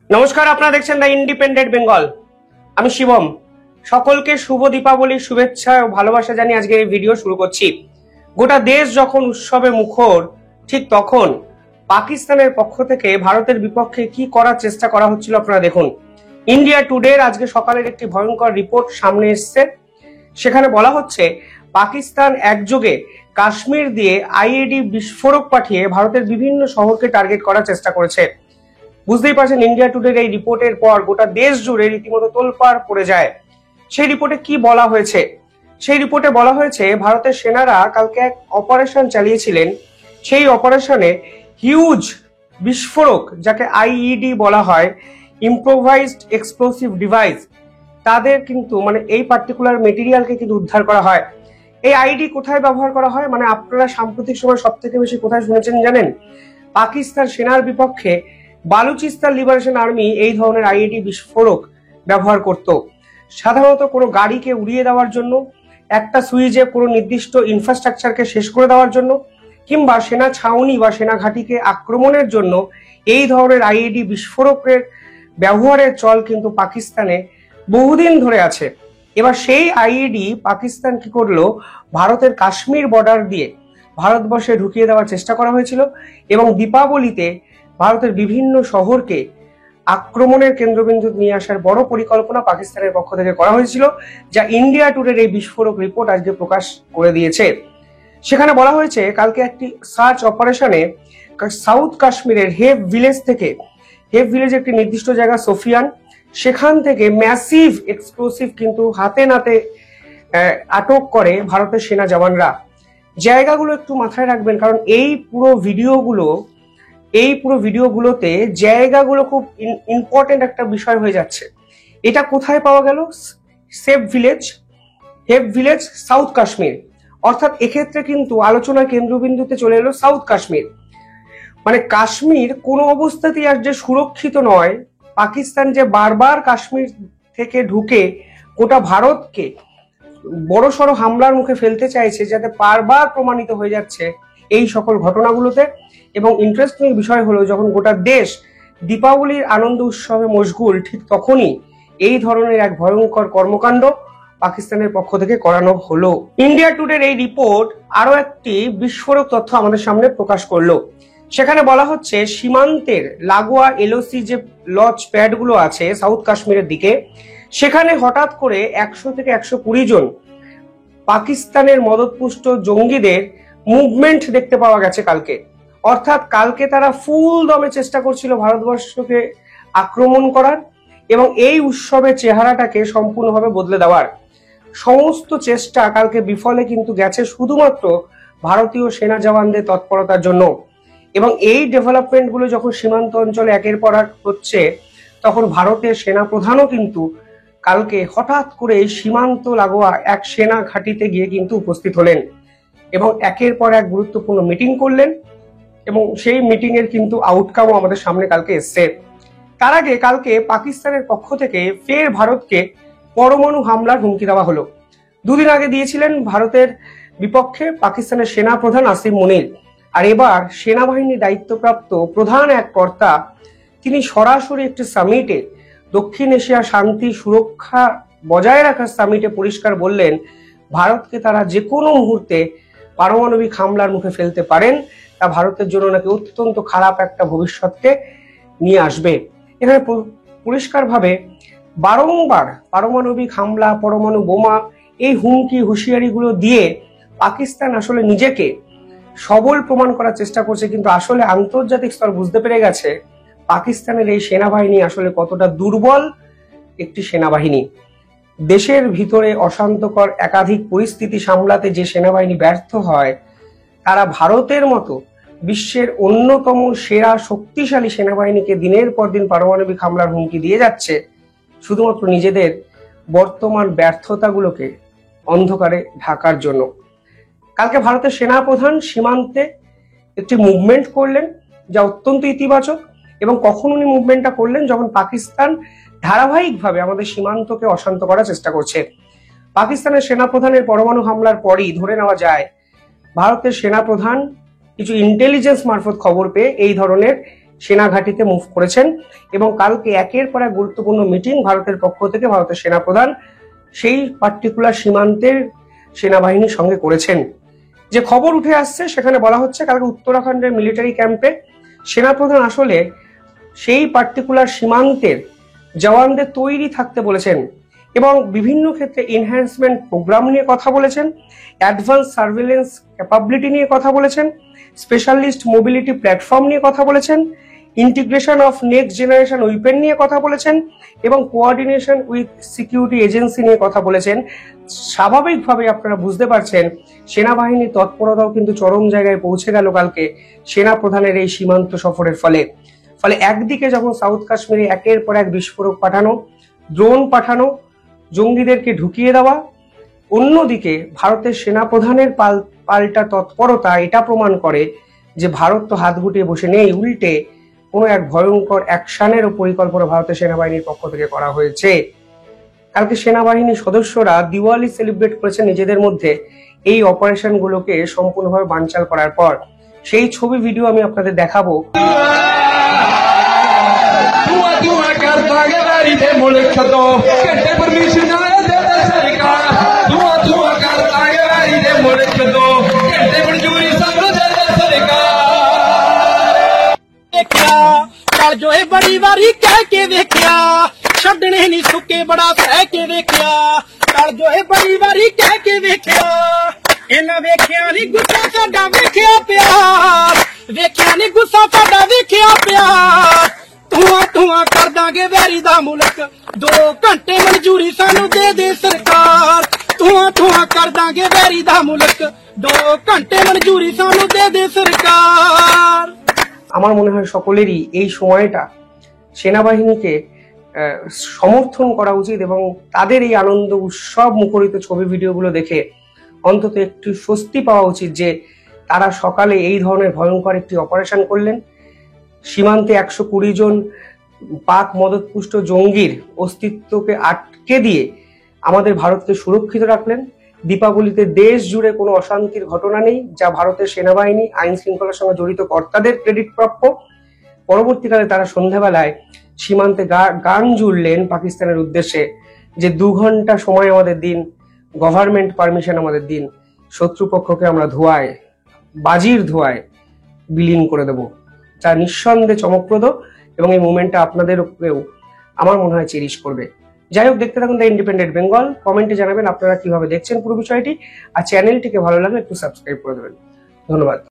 নমস্কার, আপনারা দেখছেন দ্য ইন্ডিপেন্ডেন্ট বেঙ্গল। আমি শিবম। সকলকে শুভ দীপাবলির শুভেচ্ছা ও ভালোবাসা জানিয়ে আজকে এই ভিডিও শুরু করছি। গোটা দেশ যখন উৎসবে মুখর, ঠিক তখন পাকিস্তানের পক্ষ থেকে ভারতের বিপক্ষে কি করার চেষ্টা করা হচ্ছিল আপনারা দেখুন। ইন্ডিয়া টুডের আজকে সকালের একটি ভয়ঙ্কর রিপোর্ট সামনে এসছে। সেখানে বলা হচ্ছে পাকিস্তান একযোগে কাশ্মীর দিয়ে আইইডি বিস্ফোরক পাঠিয়ে ভারতের বিভিন্ন শহরকে টার্গেট করার চেষ্টা করেছে। বুঝতেই পারছেন, ইন্ডিয়া টুডের এই রিপোর্টের পর গোটা দেশ জুড়ে রীতিমতো তোলপাড় পড়ে যায়। সেই রিপোর্টে কি বলা হয়েছে? সেই রিপোর্টে বলা হয়েছে ভারতের সেনারা কালকে এক অপারেশন চালিয়েছিলেন। সেই অপারেশনে হিউজ বিস্ফোরক, যাকে আইইডি বলা হয়, ইম্প্রোভাইজড এক্সপ্লোসিভ ডিভাইস, তাদের কিন্তু এই পার্টিকুলার মেটেরিয়ালকে কিন্তু উদ্ধার করা হয়। এই আইডি কোথায় ব্যবহার করা হয়? আপনারা সাম্প্রতিক সময় সব থেকে বেশি কোথায় শুনেছেন জানেন? পাকিস্তান সেনার বিপক্ষে বালুচিস্তান লিবারেশন আর্মি এই ধরনের আইইডি বিস্ফোরক ব্যবহার করত। সাধারণত কোনো গাড়িকে উড়িয়ে দেওয়ার জন্য, একটা সুইচে কোনো নির্দিষ্ট ইনফ্রাস্ট্রাকচারকে শেষ করে দেওয়ার জন্য, কিংবা সেনা ছাউনি বা সেনা ঘাঁটিকে আক্রমণের জন্য এই ধরনের আইইডি বিস্ফোরকের ব্যবহারের চল কিন্তু পাকিস্তানে বহুদিন ধরে আছে। এবার সেই আইইডি পাকিস্তান কি করলো, ভারতের কাশ্মীর বর্ডার দিয়ে ভারতবর্ষে ঢুকিয়ে দেওয়ার চেষ্টা করা হয়েছিল এবং দীপাবলিতে ভারতের বিভিন্ন শহরকে আক্রমণের কেন্দ্রবিন্দু নিয়ে আসার বড় পরিকল্পনা পাকিস্তানের পক্ষ থেকে করা হয়েছিল, যা ইন্ডিয়া টুডের এই বিস্ফোরক রিপোর্ট আজকে প্রকাশ করে দিয়েছে। সেখানে বলা হয়েছে কালকে একটি সার্চ অপারেশনে সাউথ কাশ্মীরের হেভ ভিলেজ থেকে, হেভ ভিলেজ একটি নির্দিষ্ট জায়গা সোফিয়ান, সেখান থেকে ম্যাসিভ এক্সপ্লোসিভ কিন্তু হাতে নাতে আটক করে ভারতের সেনা জওয়ানরা। জায়গাগুলো একটু মাথায় রাখবেন, কারণ এই পুরো ভিডিওগুলোতে জায়গাগুলো খুব ইম্পর্টেন্ট একটা বিষয় হয়ে যাচ্ছে। এটা কোথায় পাওয়া গেল? Have village, south Kashmir. অর্থাৎ এক্ষেত্রে কিন্তু আলোচনার কেন্দ্রবিন্দুতে চলে এলো সাউথ কাশ্মীর। কাশ্মীর কোনো অবস্থাতেই আর যে সুরক্ষিত নয়, পাকিস্তান যে বারবার কাশ্মীর থেকে ঢুকে গোটা ভারতকে বড়সড় হামলার মুখে ফেলতে চাইছে, যাতে বারবার প্রমাণিত হয়ে যাচ্ছে এই সকল ঘটনাগুলোতে। এবং ইন্টারেস্টিং বিষয় হলো, যখন গোটা দেশ দীপাবলির আনন্দ উৎসবে মশগুল, ঠিক তখনই এই ধরনের এক ভয়ঙ্কর কর্মকাণ্ড পাকিস্তানের পক্ষ থেকে করানো হলো। ইন্ডিয়া টুডের এই রিপোর্ট আরো একটি বিস্ফোরক তথ্য আমাদের সামনে প্রকাশ করলো। সেখানে বলা হচ্ছে সীমান্তের লাগোয়া এলওসি যে লঞ্চ প্যাডগুলো আছে সাউথ কাশ্মীরের দিকে, সেখানে হঠাৎ করে 100 থেকে 120 জন পাকিস্তানের মদতপুষ্ট জঙ্গিদের মুভমেন্ট দেখতে পাওয়া গেছে কালকে। অর্থাৎ কালকে তারা ফুল দমে চেষ্টা করছিল ভারতবর্ষকে আক্রমণ করার এবং এই উৎসবের চেহারাটাকে সম্পূর্ণভাবে বদলে দেওয়ার। সমস্ত চেষ্টা কালকে বিফলে কিন্তু গেছে শুধুমাত্র ভারতীয় সেনা জওয়ানদের তৎপরতার জন্য। এবং এই ডেভেলপমেন্টগুলো যখন সীমান্ত অঞ্চলে একের পর এক হচ্ছে, তখন ভারতের সেনা প্রধানও কিন্তু কালকে হঠাৎ করে সীমান্ত লাগোয়া এক সেনা ঘাঁটিতে গিয়ে কিন্তু উপস্থিত হলেন এবং একের পর এক গুরুত্বপূর্ণ মিটিং করলেন এবং সেই মিটিং এর কিন্তু আউটকামও আমাদের সামনে কালকে এসছে। তার আগে কালকে পাকিস্তানের পক্ষ থেকে ফের ভারতকে পরমাণু হামলার হুমকি দেওয়া হলো। দুদিন আগে দিয়েছিলেন ভারতের বিপক্ষে পাকিস্তানের সেনা প্রধান আসিম মুনির, আর এবার সেনাবাহিনীর দায়িত্বপ্রাপ্ত প্রধান এক কর্তা তিনি সরাসরি একটি সামিটে, দক্ষিণ এশিয়া শান্তি সুরক্ষা বজায় রাখার সামিটে পরিষ্কার বললেন ভারতকে তারা যে কোনো মুহূর্তে পারমাণবিক হামলার মুখে ফেলতে পারেন, তা ভারতের জন্য নাকি অত্যন্ত খারাপ একটা ভবিষ্যৎকে নিয়ে আসবে। এখানে পরিষ্কারভাবে বারংবার পারমাণবিক হামলা, পরমাণু বোমা, এই হুমকি হুঁশিয়ারিগুলো দিয়ে পাকিস্তান আসলে নিজেকে সবল প্রমাণ করার চেষ্টা করছে, কিন্তু আসলে আন্তর্জাতিক স্তর বুঝতে পেরে গেছে পাকিস্তানের এই সেনাবাহিনী আসলে কতটা দুর্বল একটি সেনাবাহিনী। দেশের ভিতরে অশান্তকর একাধিক পরিস্থিতি সামলাতে যে সেনাবাহিনী ব্যর্থ হয়, তারা ভারতের মতো বিশ্বের অন্যতম সেরা শক্তিশালী সেনাবাহিনীকে দিনের পর দিন পারমাণবিক হামলার হুমকি দিয়ে যাচ্ছে শুধুমাত্র নিজেদের বর্তমান ব্যর্থতাগুলোকে অন্ধকারে ঢাকার জন্য। কালকে ভারতের সেনাপ্রধান সীমান্তে একটি মুভমেন্ট করলেন, যা অত্যন্ত ইতিবাচক। এবং কখন উনি মুভমেন্টটা করলেন? যখন পাকিস্তান ধারাবাহিকভাবে আমাদের সীমান্তকে অশান্ত করার চেষ্টা করছে। পাকিস্তানের সেনাপ্রধানের পরমাণু হামলার পরই ধরে নেওয়া যায় ভারতের সেনাপ্রধান কিছু ইন্টেলিজেন্স মারফত খবর পেয়ে এই ধরনের সেনা ঘাঁটিতে মুভ করেছেন এবং কালকে একের পর এক গুরুত্বপূর্ণ মিটিং ভারতের পক্ষ থেকে ভারতের সেনাপ্রধান সেই পার্টিকুলার সীমান্তের সেনাবাহিনীর সঙ্গে করেছেন। যে খবর উঠে আসছে সেখানে বলা হচ্ছে কালকে উত্তরাখণ্ডের মিলিটারি ক্যাম্পে সেনাপ্রধান আসলে সেই পার্টিকুলার সীমান্তের জওয়ানদের তৈরি থাকতে বলেছেন এবং বিভিন্ন ক্ষেত্রে এনহ্যান্সমেন্ট প্রোগ্রাম নিয়ে কথা বলেছেন, অ্যাডভান্স সার্ভেলেন্স ক্যাপাবিলিটি নিয়ে কথা বলেছেন, স্পেশালিস্ট মোবিলিটি প্ল্যাটফর্ম নিয়ে কথা বলেছেন, integration of next generation weapon নিয়ে কথা বলেছেন এবং কোঅর্ডিনেশন উইথ সিকিউরিটি এজেন্সি নিয়ে কথা বলেছেন। স্বাভাবিকভাবে আপনারা বুঝতে পারছেন সেনাবাহিনীর তৎপরতাও কিন্তু চরম জায়গায় পৌঁছে গেল কালকে সেনা প্রধানের এই সীমান্ত সফরের ফলে। একদিকে যখন সাউথ কাশ্মীরে একের পর এক বিস্ফোরক পাঠানো, ড্রোন পাঠানো, জঙ্গিদেরকে ঢুকিয়ে দেওয়া, অন্যদিকে ভারতের সেনাপ্রধানের পাল্টা তৎপরতা এটা প্রমাণ করে যে ভারত তো হাত গুটিয়ে বসে নেই, উল্টে কোনো এক ভয়ঙ্কর অ্যাকশনের পরিকল্পনা ভারতের সেনাবাহিনীর পক্ষ থেকে করা হয়েছে। কালকে সেনাবাহিনীর সদস্যরা দিওয়ালি সেলিব্রেট করেছেন নিজেদের মধ্যে এই অপারেশন গুলোকে সম্পূর্ণভাবে বানচাল করার পর। সেই ছবি ভিডিও আমি আপনাদের দেখাবো। जो है बड़ी बारी कह के देखिया छड़ने नहीं सुके बड़ा सह के देखिया जो है बड़ी बारी कह के देखिया इन्हें वेख्या नहीं गुस्सा साडा वेख्या प्यार वेख्या नहीं गुस्सा साडा वेख्या प्यार धुआं धुआं कर दांगे वैरी दा मुल्क 2 घंटे मंजूरी सानू दे सरकार धुआं धुआं कर दांगे वैरी दा मुल्क 2 घंटे मंजूरी सानू दे सरकार। আমার মনে হয় সকলেরই এই সময়টা সেনাবাহিনীকে সমর্থন করা উচিত এবং তাদের এই আনন্দ উৎসব মুখরিত ছবি ভিডিওগুলো দেখে অন্তত একটু স্বস্তি পাওয়া উচিত যে তারা সকালে এই ধরনের ভয়ঙ্কর একটি অপারেশন করলেন, সীমান্তে 120 জন পাক মদতপুষ্ট জঙ্গির অস্তিত্বকে আটকে দিয়ে আমাদের ভারতকে সুরক্ষিত রাখলেন। দীপাবলিতে দেশ জুড়ে কোনো অশান্তির ঘটনা নেই, যা ভারতের সেনাবাহিনী আইন শৃঙ্খলার সঙ্গে জড়িত কর্তাদের ক্রেডিট প্রাপ্য। পরবর্তীকালে তারা সন্ধ্যাবেলায় সীমান্তে গান জুড়লেন পাকিস্তানের উদ্দেশ্যে যে 2 ঘন্টা সময় আমাদের দিন, গভর্নমেন্ট পারমিশন আমাদের দিন, শত্রুপক্ষকে আমরা বাজির ধোঁয়ায় বিলীন করে দেব, যা নিঃসন্দেহে চমকপ্রদ এবং এই মুভমেন্টটা আপনাদের উপরেও আমার মনে হয় চেরিশ করবে। যাই হোক, দেখতে থাকুন দ্য ইন্ডিপেন্ডেন্ট বেঙ্গল। কমেন্টে জানাবেন আপনারা কিভাবে দেখছেন পুরো বিষয়টি, আর চ্যানেলটিকে ভালো লাগলে একটু সাবস্ক্রাইব করে দেবেন। ধন্যবাদ।